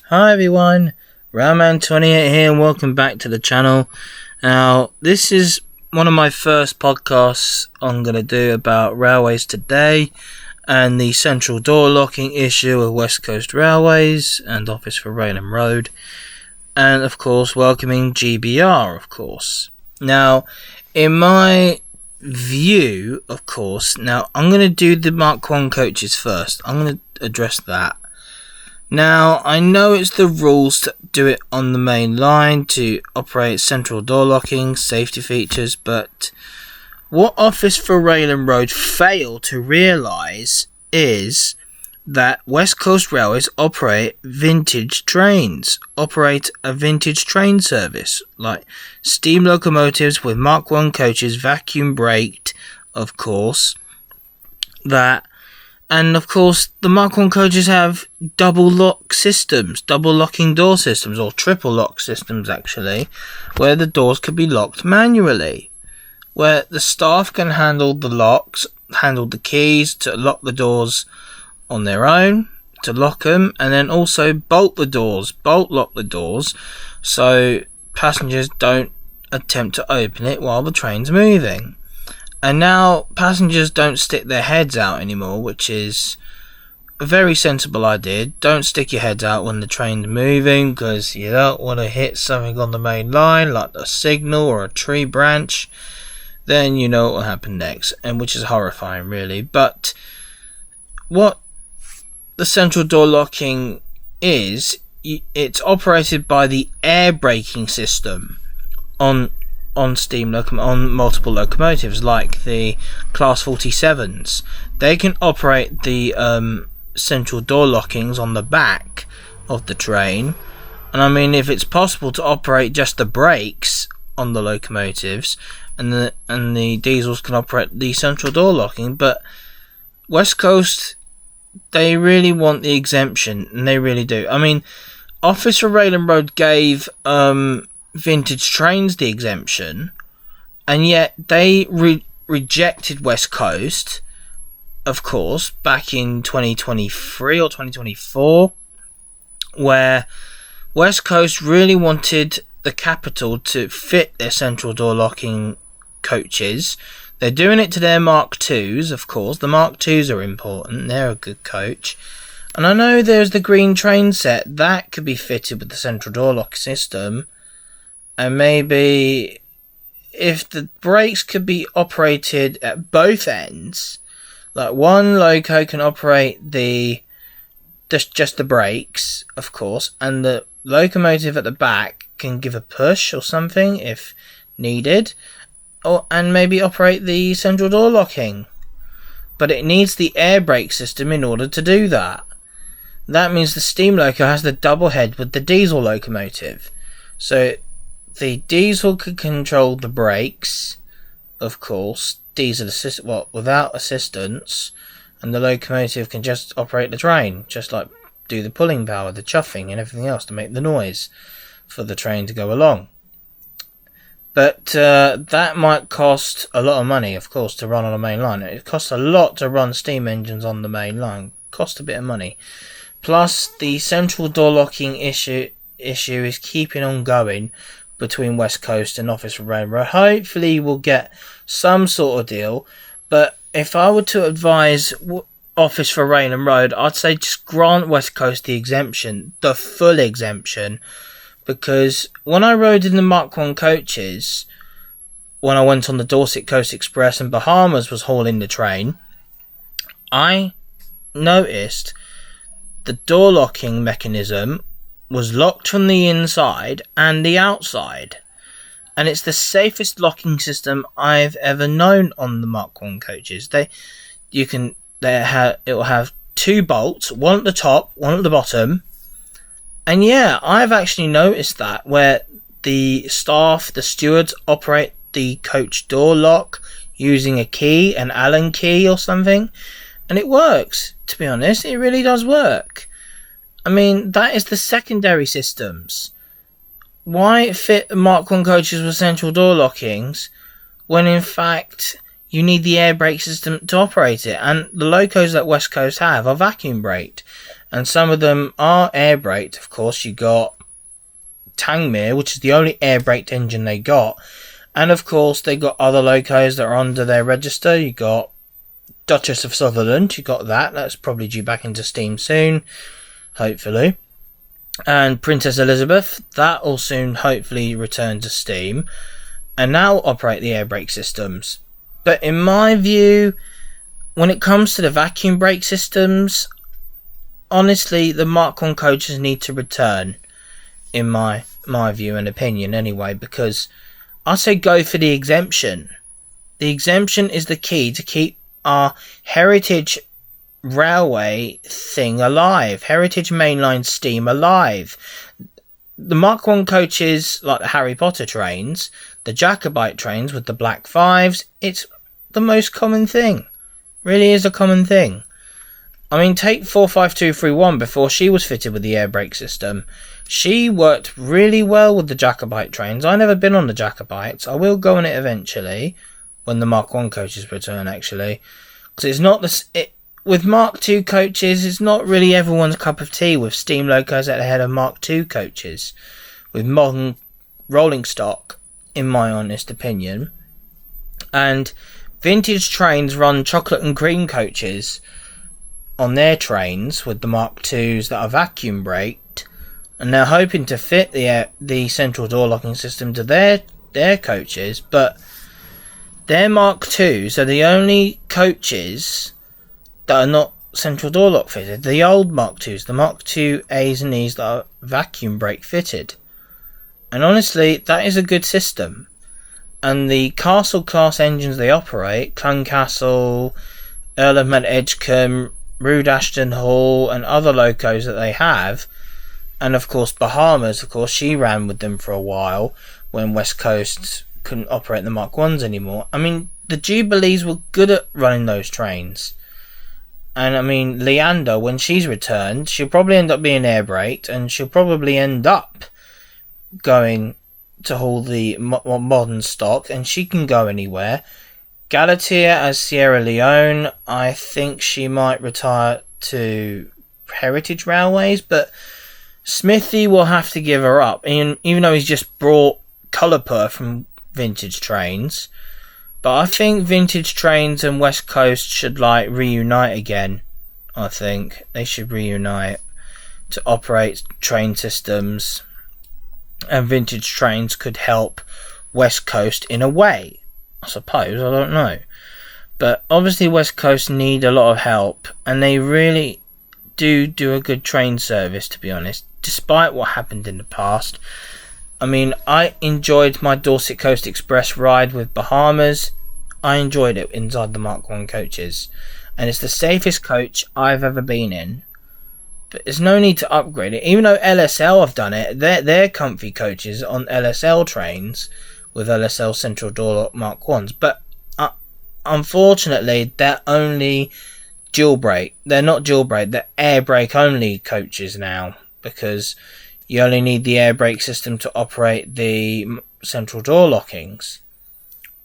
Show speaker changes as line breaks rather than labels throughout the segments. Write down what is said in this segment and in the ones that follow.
Hi everyone, Railman28 here and welcome back to the channel. Now, this is one of my first podcasts I'm going to do about railways today and the central door locking issue of West Coast Railways and Office for Rail and Road, and of course welcoming GBR, of course. Now, in my view, of course, now I'm going to do the Mk1 coaches first. I'm going to address that. Now, I know it's the rules to do it on the main line to operate central door locking, safety features, but what Office for Rail and Road fail to realise is that West Coast Railways operate vintage trains, operate a vintage train service, like steam locomotives with Mk1 coaches, vacuum braked, of course, and of course, the Mk1 coaches have double lock systems, double locking door systems, or triple lock systems actually, where the doors could be locked manually, where the staff can handle the locks, handle the keys to lock the doors on their own, to lock them, and then also bolt lock the doors, so passengers don't attempt to open it while the train's moving. And now passengers don't stick their heads out anymore, which is a very sensible idea. Don't stick your heads out when the train's moving, because you don't want to hit something on the main line, like a signal or a tree branch. Then you know what will happen next, and which is horrifying, really. But what the central door locking is, it's operated by the air braking system on multiple locomotives, like the Class 47s. They can operate the central door lockings on the back of the train, and I mean, if it's possible to operate just the brakes on the locomotives, and the diesels can operate the central door locking, but West Coast, they really want the exemption, and they really do. I mean, Office for Rail and Road gave vintage trains the exemption, and yet they rejected West Coast, of course, back in 2023 or 2024, where West Coast really wanted the capital to fit their central door locking coaches. They're doing it to their Mark IIs, of course. The Mark IIs are important, they're a good coach. And I know there's the green train set that could be fitted with the central door lock system. And maybe if the brakes could be operated at both ends, like one loco can operate just the brakes, of course, and the locomotive at the back can give a push or something if needed, and maybe operate the central door locking. But it needs the air brake system in order to do that. That means the steam loco has the double head with the diesel locomotive. So the diesel can control the brakes, of course, without assistance, and the locomotive can just operate the train, just like do the pulling power, the chuffing and everything else to make the noise for the train to go along. But that might cost a lot of money, of course, to run on a main line. It costs a lot to run steam engines on the main line. Cost a bit of money. Plus, the central door locking issue is keeping on going between West Coast and Office for Rail and Road. Hopefully we'll get some sort of deal, but if I were to advise Office for Rail and Road, I'd say just grant West Coast the exemption, the full exemption, because when I rode in the Mk1 coaches, when I went on the Dorset Coast Express and Bahamas was hauling the train, I noticed the door locking mechanism was locked from the inside and the outside, and it's the safest locking system I've ever known on the Mk1 coaches. It will have two bolts, one at the top, one at the bottom, and yeah, I've actually noticed that where the stewards operate the coach door lock using a key, an Allen key or something, and it works. To be honest, it really does work. I mean, that is the secondary systems. Why fit the Mk1 coaches with central door lockings when in fact you need the air brake system to operate it? And the locos that West Coast have are vacuum braked. and some of them are air braked. Of course, you got Tangmere, which is the only air braked engine they got, and of course they got other locos that are under their register. You got Duchess of Sutherland, you got that's probably due back into steam soon, hopefully, and Princess Elizabeth, that will soon hopefully return to steam and now operate the air brake systems. But in my view, when it comes to the vacuum brake systems, honestly, the Mark 1 coaches need to return, in my view and opinion anyway, because I say go for the exemption. The exemption is the key to keep our heritage railway thing alive, heritage mainline steam alive. The Mark 1 coaches, like the Harry Potter trains, the Jacobite trains with the black fives, it's the most common thing. Really is a common thing. I mean, take 45231 before she was fitted with the air brake system. She worked really well with the Jacobite trains. I've never been on the Jacobites. I will go on it eventually, when the Mark 1 coaches return, actually. Because it's not with Mark 2 coaches, it's not really everyone's cup of tea with steam locos at the head of Mark 2 coaches, with modern rolling stock, in my honest opinion. And vintage trains run chocolate and cream coaches on their trains with the Mark 2s that are vacuum braked, and they're hoping to fit the central door locking system to their coaches, but their Mark 2s are the only coaches that are not central door lock fitted. The old Mark 2s, the Mark 2 A's and E's that are vacuum brake fitted. And honestly, that is a good system. And the Castle class engines they operate, Cluncastle, Earl of Mount Edgecombe, Rood Ashton Hall, and other locos that they have, and of course Bahamas, of course she ran with them for a while when West Coast couldn't operate the Mark 1s anymore. I mean, the Jubilees were good at running those trains. And I mean, Leander, when she's returned, she'll probably end up being air braked, and she'll probably end up going to haul the modern stock, and she can go anywhere. Galatea as Sierra Leone, I think she might retire to Heritage Railways, but Smithy will have to give her up, even though he's just brought Colour from Vintage Trains. But I think Vintage Trains and West Coast should reunite again. I think they should reunite to operate train systems, and Vintage Trains could help West Coast in a way, I suppose. I don't know, but obviously West Coast need a lot of help, and they really do a good train service, to be honest, despite what happened in the past. I mean, I enjoyed my Dorset Coast Express ride with Bahamas. I enjoyed it inside the Mark 1 coaches, and it's the safest coach I've ever been in. But there's no need to upgrade it, even though LSL have done it. They're comfy coaches on LSL trains with LSL Central Door Lock Mark 1s, but unfortunately they're only dual brake. They're not dual brake, they're air brake only coaches now, because you only need the air brake system to operate the central door lockings,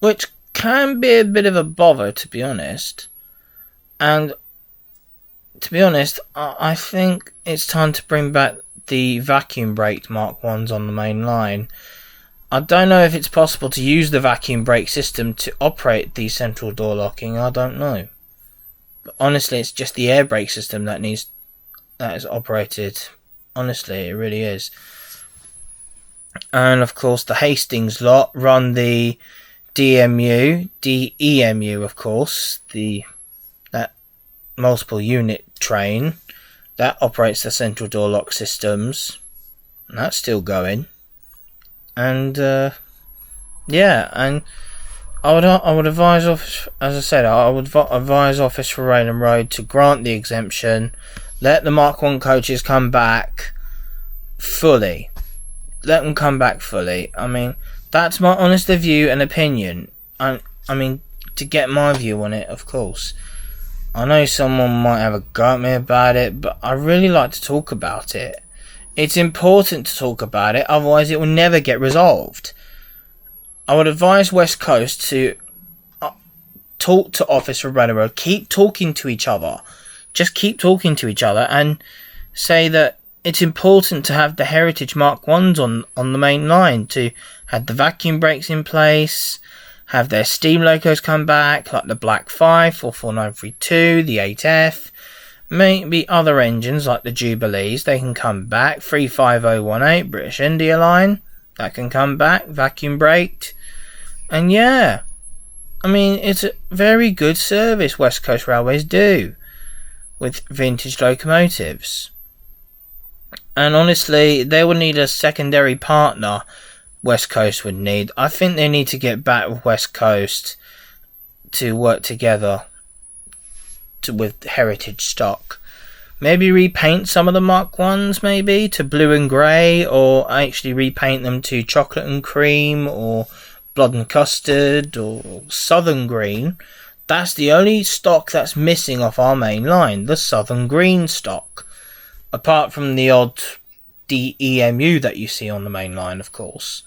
which can be a bit of a bother, to be honest. And to be honest, I think it's time to bring back the vacuum braked Mark 1s on the main line. I don't know if it's possible to use the vacuum brake system to operate the central door locking. I don't know. But honestly, it's just the air brake system that is operated. Honestly, it really is. And of course, the Hastings lot run the DEMU, of course, that multiple unit train that operates the central door lock systems, and that's still going. And yeah, and I would advise office, as I said, I would advise Office for Rail and Road to grant the exemption, let the Mark 1 coaches come back fully. Let them come back fully. I mean, that's my honest view and opinion. I mean, to get my view on it, of course. I know someone might have a go at me about it, but I really like to talk about it. It's important to talk about it, otherwise it will never get resolved. I would advise West Coast to talk to Office for Rail and Road. Keep talking to each other. Just keep talking to each other and say that it's important to have the Heritage Mk1s on the main line, to have the vacuum brakes in place, have their steam locos come back, like the Black 5, 44932, the 8F, maybe other engines like the Jubilees, they can come back, 35018, British India line, that can come back, vacuum braked, and yeah, I mean, it's a very good service West Coast Railways do with vintage locomotives. And honestly, they would need a secondary partner. West Coast would need. I think they need to get back with West Coast to work together with heritage stock. Maybe repaint some of the Mk1s maybe to blue and grey, or actually repaint them to chocolate and cream, or blood and custard, or southern green. That's the only stock that's missing off our main line, the southern green stock. Apart from the odd DEMU that you see on the main line, of course.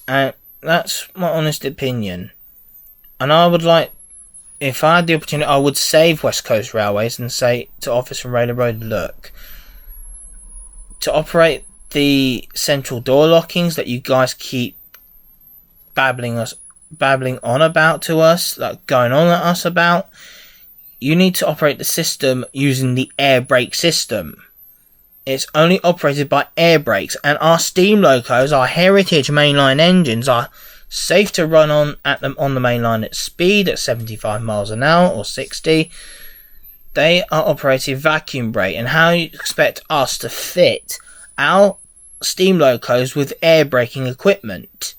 And that's my honest opinion. And I would like, if I had the opportunity, I would save West Coast Railways and say to Office and Railroad, look, to operate the central door lockings that you guys keep babbling on about to us, like going on at us about, you need to operate the system using the air brake system. It's only operated by air brakes, and our steam locos, our heritage mainline engines, are safe to run on the main line at speed at 75 miles an hour or 60. They are operated vacuum brake, and how you expect us to fit our steam locos with air braking equipment,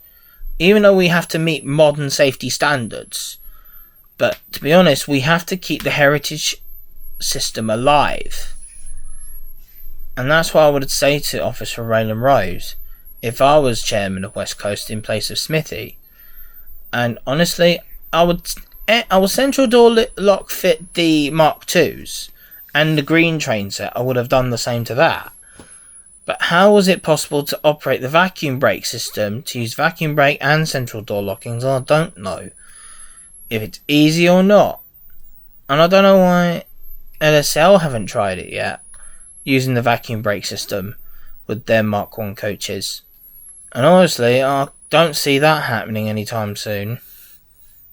even though we have to meet modern safety standards. But to be honest, we have to keep the heritage system alive. And that's what I would say to Officer Railman Rose if I was chairman of West Coast in place of Smithy. And honestly, I would central door lock fit the Mark IIs and the green train set. I would have done the same to that. But how was it possible to operate the vacuum brake system, to use vacuum brake and central door lockings? I don't know if it's easy or not. And I don't know why LSL haven't tried it yet, using the vacuum brake system with their Mk1 coaches. And honestly, I don't see that happening anytime soon.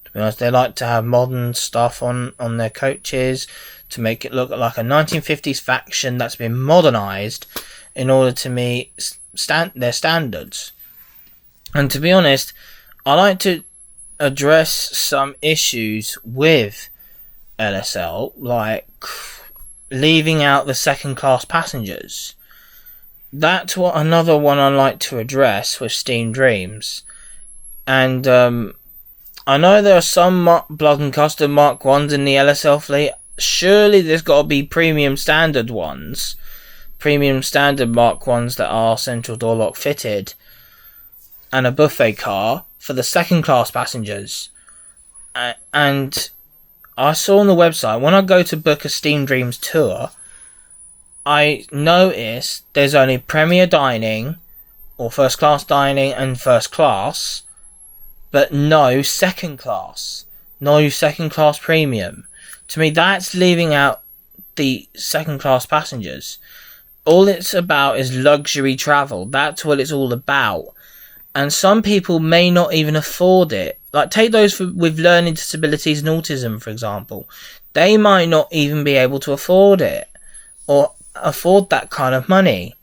To be honest, they like to have modern stuff on their coaches to make it look like a 1950s faction that's been modernised in order to meet their standards. And to be honest, I like to address some issues with LSL, like leaving out the second class passengers. That's what another one I like to address with Steam Dreams. And I know there are some blood and custard Mk1s in the LSL fleet. Surely there's got to be premium standard ones, premium standard Mk1s that are central door lock fitted, and a buffet car for the second class passengers. And I saw on the website, when I go to book a Steam Dreams tour, I notice there's only premier dining or first class dining and first class, but no second class. No second class premium. To me, that's leaving out the second class passengers. All it's about is luxury travel. That's what it's all about. And some people may not even afford it. Like, take those with learning disabilities and autism, for example. They might not even be able to afford it, or afford that kind of money.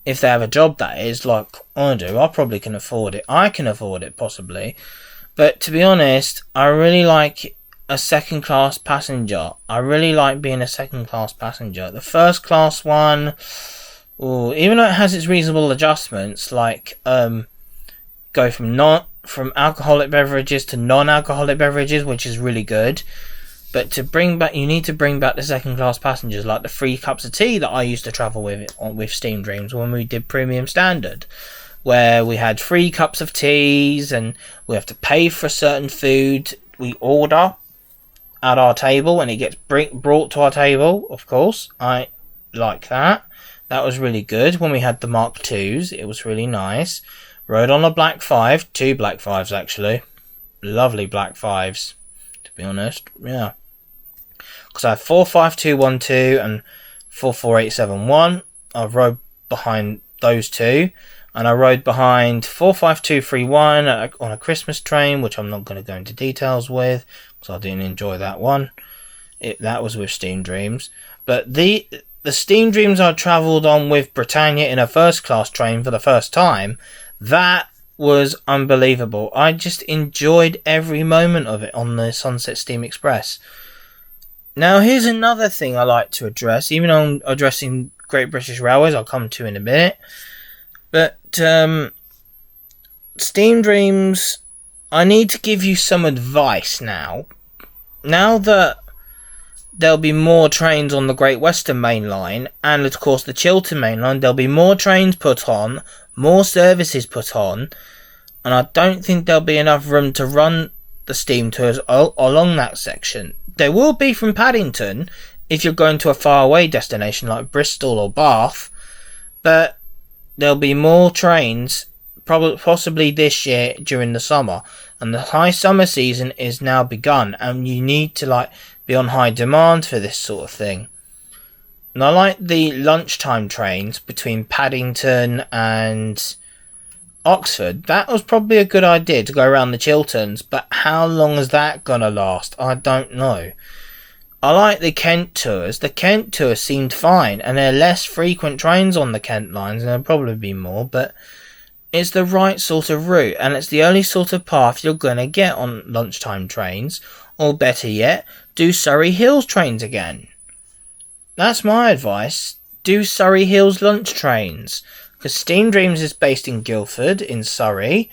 If they have a job, that is, like I do. I probably can afford it. I can afford it, possibly. But to be honest, I really like a second class passenger. I really like being a second class passenger. The first class one, even though it has its reasonable adjustments, like go from alcoholic beverages to non-alcoholic beverages, which is really good. But you need to bring back the second class passengers, like the 3 cups of tea that I used to travel with Steam Dreams when we did premium standard, where we had 3 cups of teas and we have to pay for a certain food we order at our table and it gets brought to our table. Of course, I like that. That was really good. When we had the Mark IIs, it was really nice. Rode on a Black 5, 2 Black 5s actually. Lovely Black 5s, to be honest. Yeah. Because I had 45212 and 44871. I rode behind those two, and I rode behind 45231 on a Christmas train, which I'm not going to go into details with because I didn't enjoy that one. That was with Steam Dreams. But the Steam Dreams I travelled on with Britannia in a first class train for the first time, that was unbelievable. I just enjoyed every moment of it on the Sunset Steam Express. Now here's another thing I like to address, even though I'm addressing Great British Railways, I'll come to in a minute. But Steam Dreams, I need to give you some advice now. Now that there'll be more trains on the Great Western Main Line, and of course the Chiltern Main Line, there'll be more trains put on, more services put on, and I don't think there'll be enough room to run the steam tours along that section. There will be from Paddington, if you're going to a faraway destination like Bristol or Bath, but there'll be more trains possibly this year during the summer, and the high summer season is now begun, and you need to be on high demand for this sort of thing. And I like the lunchtime trains between Paddington and Oxford. That was probably a good idea to go around the Chilterns, but how long is that gonna last? I don't know. I like the Kent tours. The Kent tours seemed fine, and there are less frequent trains on the Kent lines, and there'll probably be more, but it's the right sort of route, and it's the only sort of path you're going to get on lunchtime trains, or better yet, do Surrey Hills trains again. That's my advice. Do Surrey Hills lunch trains, because Steam Dreams is based in Guildford, in Surrey.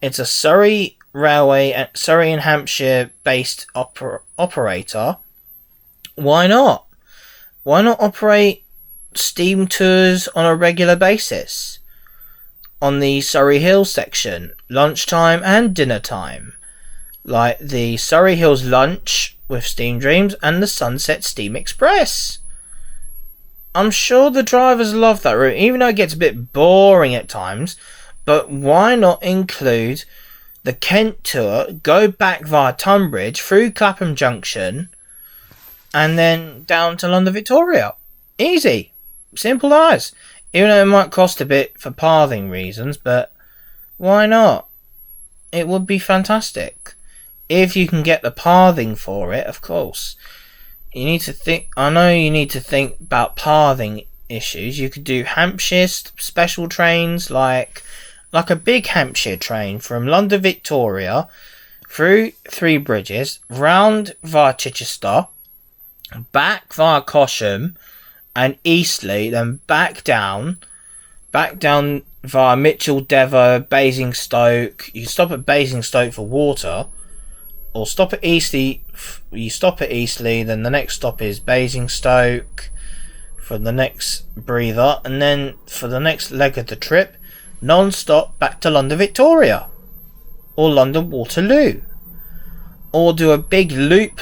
It's a Surrey Railway, Surrey and Hampshire based operator. Why not? Why not operate steam tours on a regular basis on the Surrey Hills section, lunchtime and dinner time, like the Surrey Hills lunch with Steam Dreams and the Sunset Steam Express? I'm sure the drivers love that route, even though it gets a bit boring at times. But why not include the Kent tour, go back via Tunbridge through Clapham Junction, and then down to London Victoria? Easy. Simple as. Even though it might cost a bit for pathing reasons, but why not? It would be fantastic. If you can get the pathing for it, of course. You need to think, I know you need to think about pathing issues. You could do Hampshire special trains, like a big Hampshire train from London Victoria, through Three Bridges, round via Chichester, back via Cosham and Eastleigh, then back down via Mitchell, Dever, Basingstoke. You stop at Basingstoke for water, or stop at Eastleigh. You stop at Eastleigh, then the next stop is Basingstoke for the next breather, and then for the next leg of the trip, non-stop back to London Victoria or London Waterloo, or do a big loop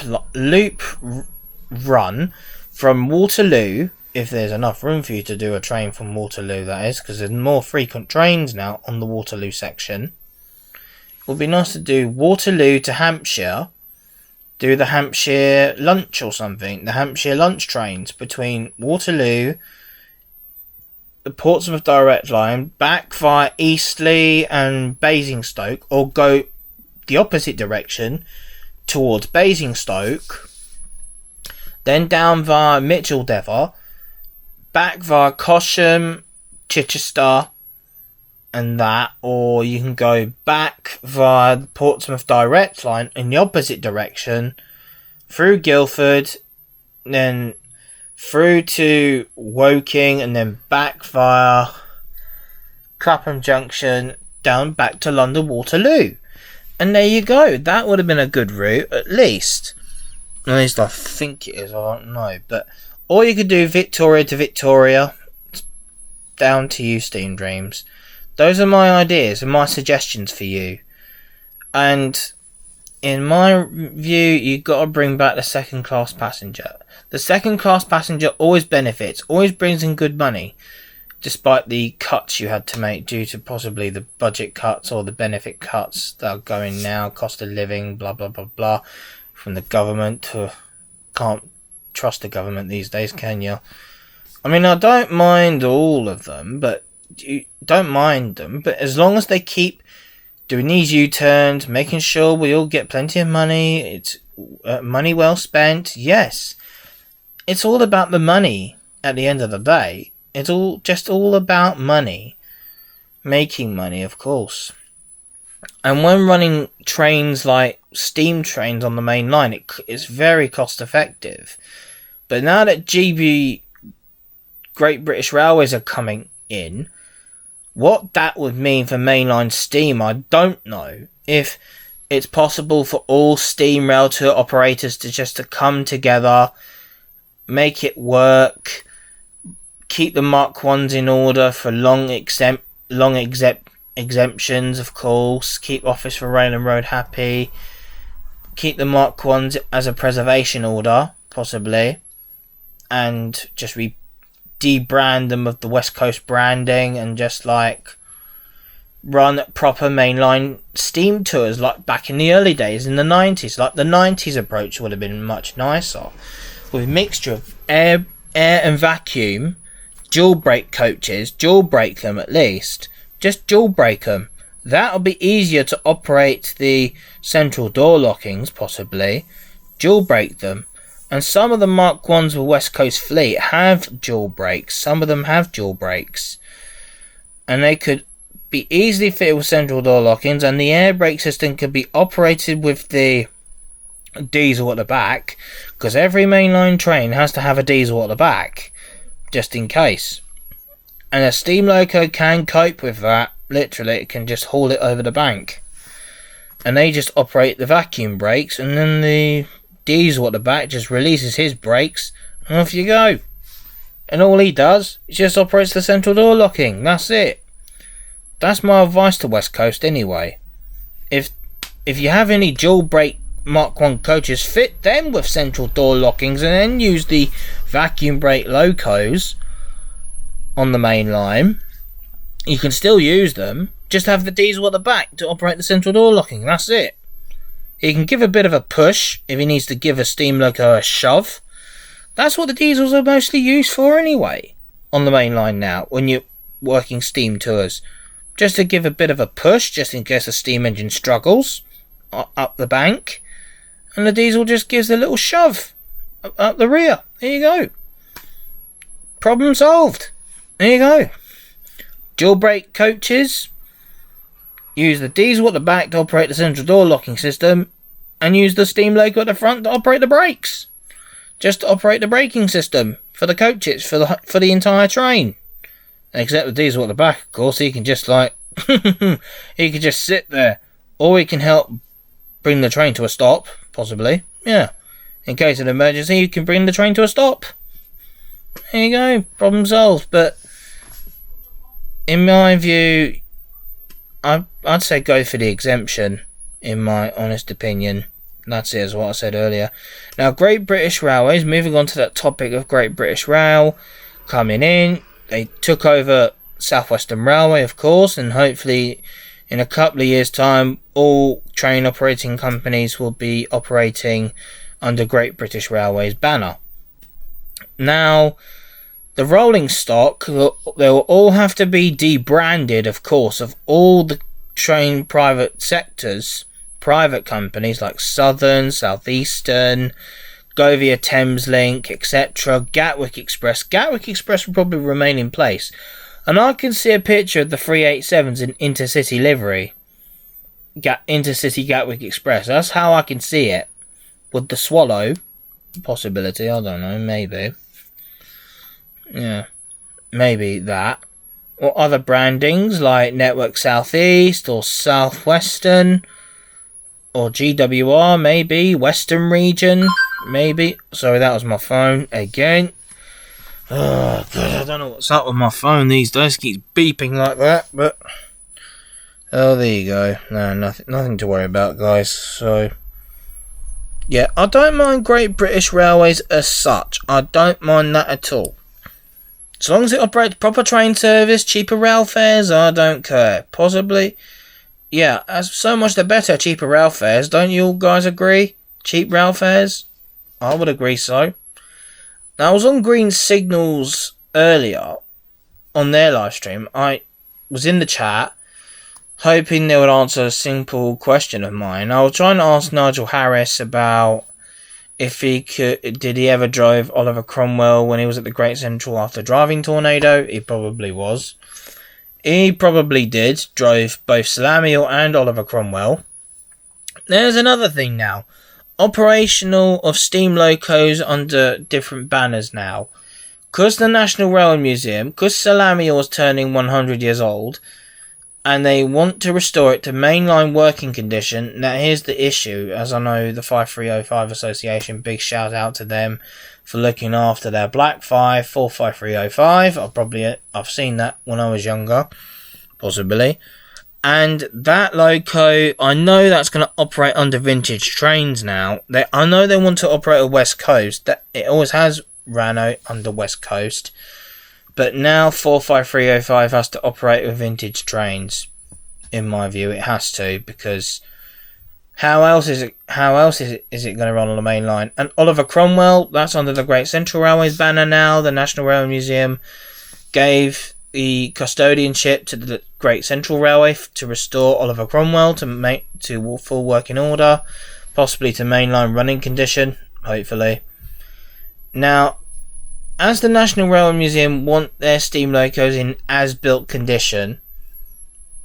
run from Waterloo, if there's enough room for you to do a train from Waterloo, that is, because there's more frequent trains now on the Waterloo section. It would be nice to do Waterloo to Hampshire, do the Hampshire lunch or something, the Hampshire lunch trains between Waterloo, the Portsmouth Direct Line, back via Eastleigh and Basingstoke, or go the opposite direction towards Basingstoke, then down via Mitchell, Dever, back via Cosham, Chichester, and that, or you can go back via the Portsmouth Direct Line in the opposite direction, through Guildford, then through to Woking, and then back via Clapham Junction, down back to London Waterloo. And there you go. That would have been a good route, at least. At least I think it is, I don't know. But, or you could do Victoria to Victoria. It's down to you, Steam Dreams. Those are my ideas and my suggestions for you. And in my view, you've got to bring back the second class passenger. The second class passenger always benefits, always brings in good money, despite the cuts you had to make due to possibly the budget cuts or the benefit cuts that are going now, cost of living, blah, blah, blah, blah, from the government. Can't trust the government these days, can you? I mean, I don't mind all of them, but as long as they keep doing these U-turns, making sure we all get plenty of money, it's money well spent. Yes, it's all about the money at the end of the day. It's all about money. Making money, of course. And when running trains like steam trains on the main line, it's very cost effective. But now that Great British Railways are coming in, what that would mean for mainline steam, I don't know. If it's possible for all steam rail tour operators to come together, make it work, keep the Mk1s in order for long exemptions, of course, keep Office for Rail and Road happy, keep the Mk1s as a preservation order, possibly, and just debrand them of the West Coast branding and just like run proper mainline steam tours like back in the early days in the 90s. Like the 90s approach would have been much nicer, with a mixture of air and vacuum, dual brake coaches, dual brake them at least, just dual brake them. That'll be easier to operate the central door lockings, possibly, dual brake them. And some of the Mk1s with West Coast Fleet have dual brakes. Some of them have dual brakes. And they could be easily fitted with central door lockings, and the air brake system could be operated with the diesel at the back, because every mainline train has to have a diesel at the back, just in case. And a steam loco can cope with that. Literally, it can just haul it over the bank. And they just operate the vacuum brakes, and then the diesel at the back just releases his brakes, and off you go. And all he does is just operates the central door locking. That's it. That's my advice to West Coast anyway. If you have any dual brake Mk1 coaches, fit them with central door lockings and then use the vacuum brake locos on the main line. You can still use them, just have the diesel at the back to operate the central door locking. That's it. He can give a bit of a push if he needs to give a steam loco a shove. That's what the diesels are mostly used for anyway on the main line now when you're working steam tours. Just to give a bit of a push, just in case the steam engine struggles up the bank. And the diesel just gives a little shove up the rear. There you go. Problem solved. There you go. Dual brake coaches. Use the diesel at the back to operate the central door locking system, and use the steam loco at the front to operate the brakes. Just to operate the braking system for the coaches, for the entire train. Except the diesel at the back, of course, he can just like he can just sit there, or he can help bring the train to a stop, possibly. Yeah, in case of an emergency, you can bring the train to a stop. There you go, problem solved. But in my view, I'd say go for the exemption, in my honest opinion. That's it, as what I said earlier. Now, Great British Railways, moving on to that topic of Great British Rail, coming in, they took over South Western Railway, of course, and hopefully in a couple of years' time, all train operating companies will be operating under Great British Railways banner. Now, the rolling stock, they will all have to be debranded, of course, of all the train private sectors, private companies like Southern, Southeastern, Govia Thameslink, etc., Gatwick Express. Gatwick Express will probably remain in place. And I can see a picture of the 387s in intercity livery. Intercity Gatwick Express. That's how I can see it. With the Swallow possibility, I don't know, maybe. Yeah, maybe that. Or other brandings like Network Southeast or Southwestern or GWR, maybe. Western Region, maybe. Sorry, that was my phone again. Oh, God, I don't know what's up with my phone these days. It keeps beeping like that, but... Oh, there you go. No, nothing to worry about, guys. So... yeah, I don't mind Great British Railways as such. I don't mind that at all. As long as it operates proper train service, cheaper rail fares, I don't care. Possibly, yeah, that's so much the better, cheaper rail fares. Don't you all guys agree? Cheap rail fares? I would agree so. Now, I was on green signals earlier on their live stream, I was in the chat hoping they would answer a simple question of mine. I was trying to ask Nigel Harris about if did he ever drive Oliver Cromwell when he was at the Great Central after driving Tornado? He probably was. He probably did drive both Salamiel and Oliver Cromwell. There's another thing now. Operational of steam locos under different banners now. Because the National Railway Museum, because Salamiel was turning 100 years old, and they want to restore it to mainline working condition. Now here's the issue, as I know the 5305 Association, big shout out to them for looking after their Black 5, 45305. I've seen that when I was younger, possibly. And that loco, I know that's going to operate under vintage trains now. I know they want to operate at West Coast. That it always has ran out under West Coast. But now 45305 has to operate with vintage trains. In my view, it has to, because how else is it going to run on the main line? And Oliver Cromwell, that's under the Great Central Railways banner now. The National Railway Museum gave the custodianship to the Great Central Railway to restore Oliver Cromwell to full working order, possibly to mainline running condition, hopefully. Now, as the National Railway Museum want their steam locos in as-built condition,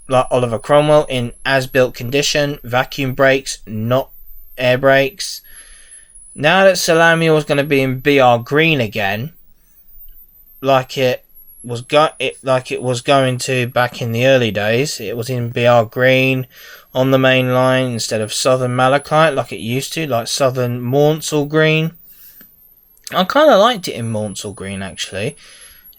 like Oliver Cromwell in as-built condition, vacuum brakes, not air brakes. Now that Salamiel is going to be in BR green again, like it was going to back in the early days, it was in BR green on the main line instead of Southern Malachite like it used to, like Southern Maunsell green. I kind of liked it in Maunsell green, actually.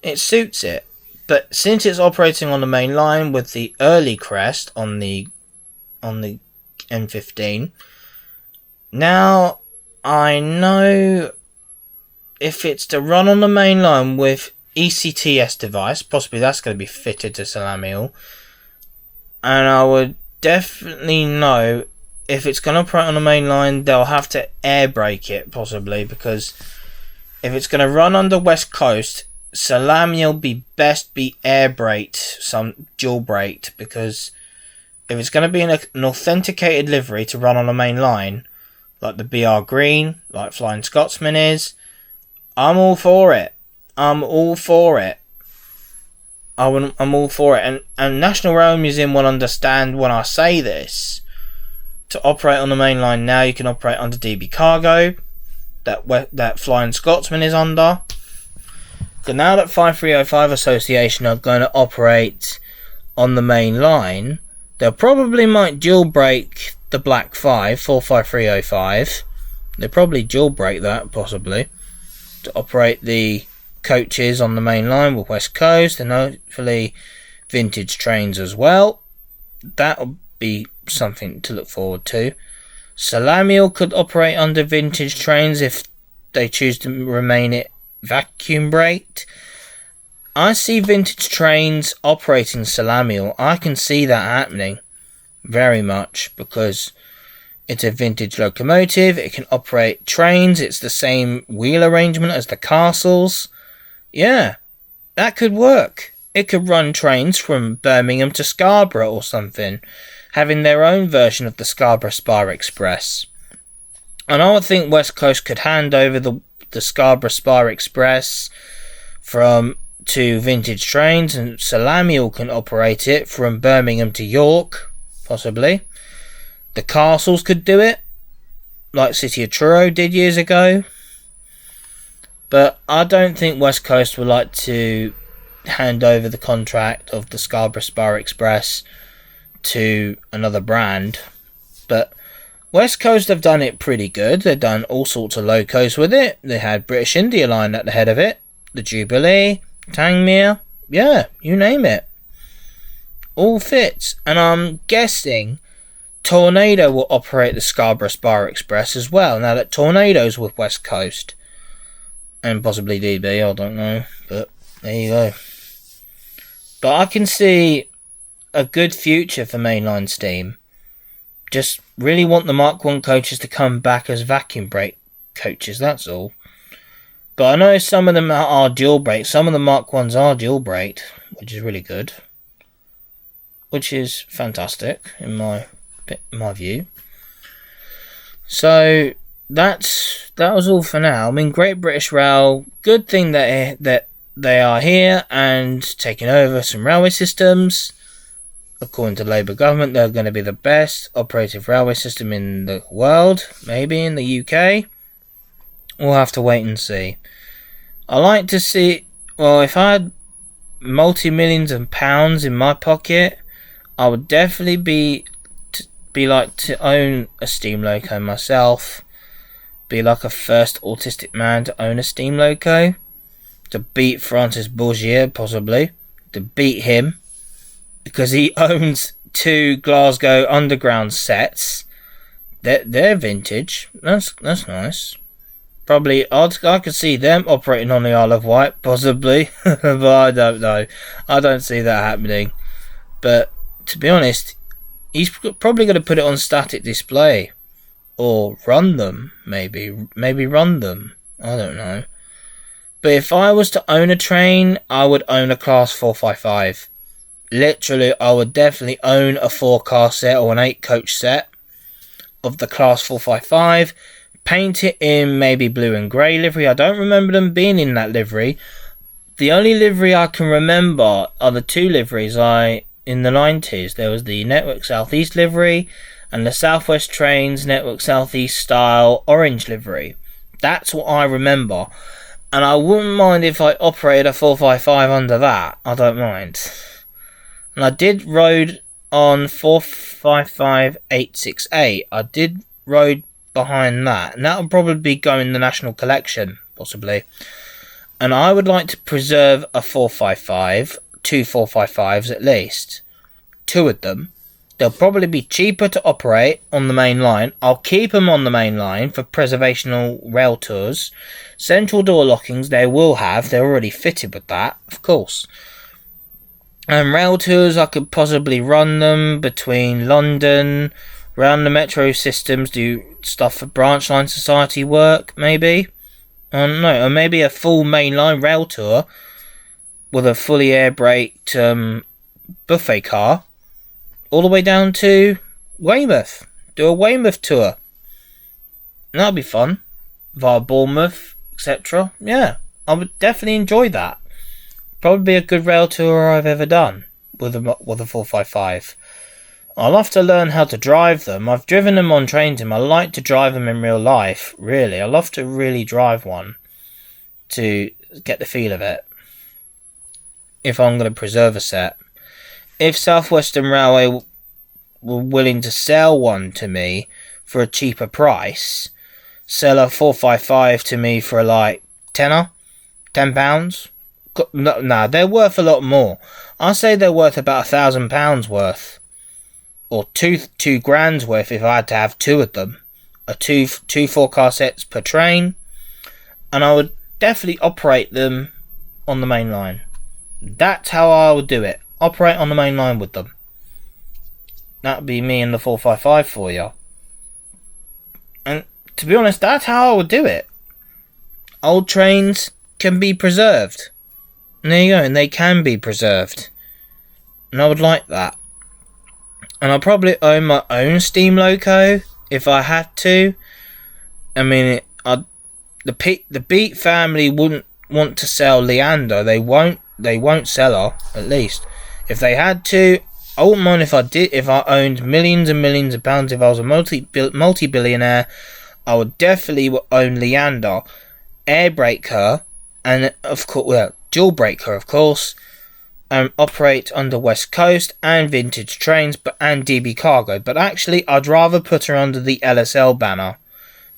It suits it. But since it's operating on the main line with the early crest on the M15, now I know if it's to run on the main line with ECTS device, possibly that's going to be fitted to Salamiel, and I would definitely know if it's going to operate on the main line, they'll have to air brake it, possibly, because if it's going to run under West Coast, Salamiel best be air braked, some dual braked, because if it's going to be an authenticated livery to run on the main line, like the BR Green, like Flying Scotsman is, I'm all for it. I'm all for it. And National Railway Museum will understand when I say this. To operate on the main line now, you can operate under DB Cargo, that Flying Scotsman is under. So now that 5305 Association are going to operate on the main line, they probably might dual brake the Black 5, 45305. They probably dual brake that, possibly, to operate the coaches on the main line with West Coast, and hopefully vintage trains as well. That'll be something to look forward to. Salamiel could operate under vintage trains if they choose to remain it vacuum braked. I see vintage trains operating Salamiel. I can see that happening very much, because it's a vintage locomotive. It can operate trains. It's the same wheel arrangement as the castles. Yeah, that could work. It could run trains from Birmingham to Scarborough or something, having their own version of the Scarborough Spar Express. And I would think West Coast could hand over the Scarborough Spar Express to vintage trains, and Salamiel can operate it from Birmingham to York, possibly. The castles could do it, like City of Truro did years ago. But I don't think West Coast would like to hand over the contract of the Scarborough Spar Express to another brand. But West Coast have done it pretty good. They've done all sorts of locos with it. They had British India Line at the head of it. The Jubilee, Tangmere, yeah, you name it. All fits. And I'm guessing Tornado will operate the Scarborough Spar Express as well, now that Tornado's with West Coast. And possibly DB, I don't know. But there you go. But I can see a good future for mainline steam. Just really want the Mk1 coaches to come back as vacuum brake coaches, that's all. But I know some of them are dual brake. Some of the Mk1s are dual braked, which is really good. Which is fantastic in my view. So that was all for now. I mean, Great British Rail, good thing that they are here and taking over some railway systems. According to Labour government, they're going to be the best operative railway system in the world, maybe in the UK. We'll have to wait and see. I like to see, well, if I had multi-millions of pounds in my pocket, I would definitely be like to own a steam loco myself. Be like a first autistic man to own a steam loco. To beat Francis Bourgier, possibly. To beat him. Because he owns 2 Glasgow Underground sets. They're vintage. That's nice. Probably, I could see them operating on the Isle of Wight, possibly. But I don't know. I don't see that happening. But, to be honest, he's probably going to put it on static display. Or run them, maybe. Maybe run them. I don't know. But if I was to own a train, I would own a Class 455. Literally, I would definitely own a 4-car set or an 8-coach set of the Class 455. Paint it in maybe blue and grey livery. I don't remember them being in that livery. The only livery I can remember are the 2 liveries in the 90s. There was the Network South East livery and the South West Trains Network South East style orange livery. That's what I remember. And I wouldn't mind if I operated a 455 under that. I don't mind. And I did rode on 455868. I did rode behind that. And that would probably be going the National Collection, possibly. And I would like to preserve a 455, 2 455s at least. 2 of them. They'll probably be cheaper to operate on the main line. I'll keep them on the main line for preservational rail tours. Central door lockings they will have. They're already fitted with that, of course. And rail tours, I could possibly run them between London, around the metro systems, do stuff for branch line society work, maybe. No, or maybe a full mainline rail tour with a fully air braked buffet car all the way down to Weymouth. Do a Weymouth tour. That'd be fun. Via Bournemouth, etc. Yeah, I would definitely enjoy that. Probably be a good rail tour I've ever done with a 455. I'll have to learn how to drive them. I've driven them on train sim. I like to drive them in real life, really. I love to really drive one to get the feel of it. If I'm going to preserve a set. If South Western Railway were willing to sell one to me for a cheaper price, sell a 455 to me for like £10. No, they're worth a lot more. I say they're worth about £1,000 worth. Or two grand's worth if I had to have 2 of them. Two 4-car sets per train. And I would definitely operate them on the main line. That's how I would do it. Operate on the main line with them. That would be me and the 455 for you. And to be honest, that's how I would do it. Old trains can be preserved. And there you go, and they can be preserved. And I would like that. And I'll probably own my own steam loco if I had to. I mean, the Beat family wouldn't want to sell Leander. They won't sell her, at least. If they had to, I wouldn't mind if I did. If I owned millions and millions of pounds, if I was a multi-billionaire, I would definitely own Leander, air brake her, and of course, dual brake her, of course, and operate under West Coast and vintage trains, and DB Cargo. But actually, I'd rather put her under the LSL banner.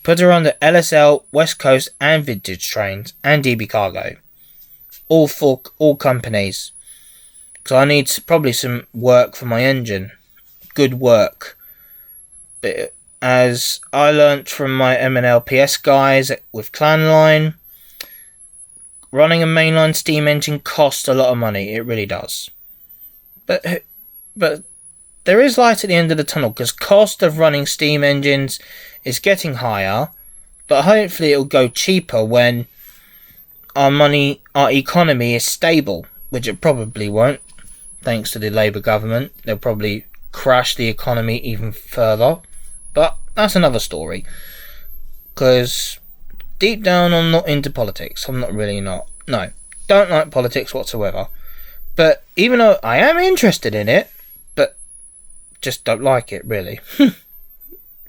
Put her under LSL, West Coast, and vintage trains, and DB Cargo. All companies. Because I need probably some work for my engine. Good work. But as I learnt from my MNLPS guys with Clanline, running a mainline steam engine costs a lot of money. It really does. But there is light at the end of the tunnel, because cost of running steam engines is getting higher. But hopefully it'll go cheaper when our money, our economy is stable, which it probably won't, thanks to the Labour government. They'll probably crash the economy even further, but that's another story, because deep down I'm not into politics. I'm not really not. No, don't like politics whatsoever. But even though I am interested in it, but just don't like it really.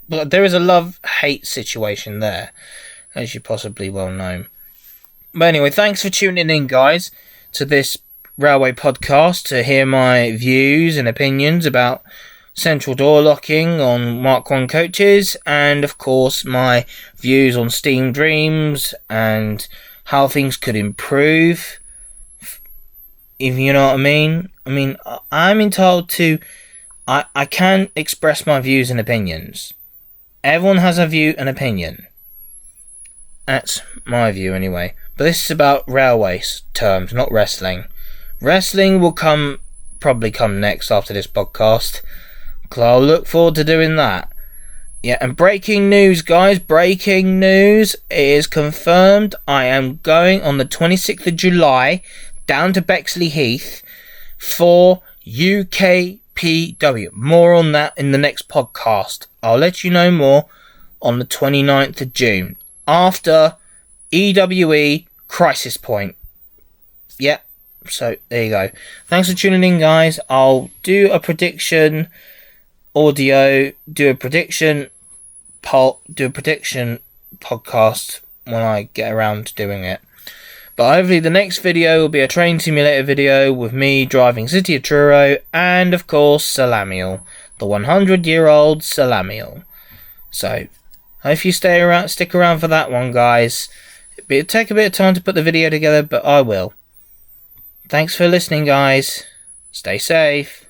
But there is a love-hate situation there, as you possibly well know. But anyway, thanks for tuning in, guys, to this railway podcast to hear my views and opinions about central door locking on Mk1 coaches, and of course my views on Steam Dreams and how things could improve, if you know what I mean. I mean, I'm entitled to... I can express my views and opinions. Everyone has a view and opinion. That's my view anyway. But this is about railway terms, not wrestling. Wrestling will probably come next after this podcast, because I'll look forward to doing that. Yeah, and breaking news, guys. Breaking news. It is confirmed. I am going on the 26th of July down to Bexley Heath for UKPW. More on that in the next podcast. I'll let you know more on the 29th of June. After EWE Crisis Point. Yep. So there you go. Thanks for tuning in, guys. I'll do a prediction audio, do a prediction podcast when I get around to doing it. But hopefully the next video will be a train simulator video with me driving City of Truro and of course Salamiel, the 100-year-old Salamiel. So hope you stick around for that one, guys. It'll take a bit of time to put the video together, but I will. Thanks for listening, guys. Stay safe.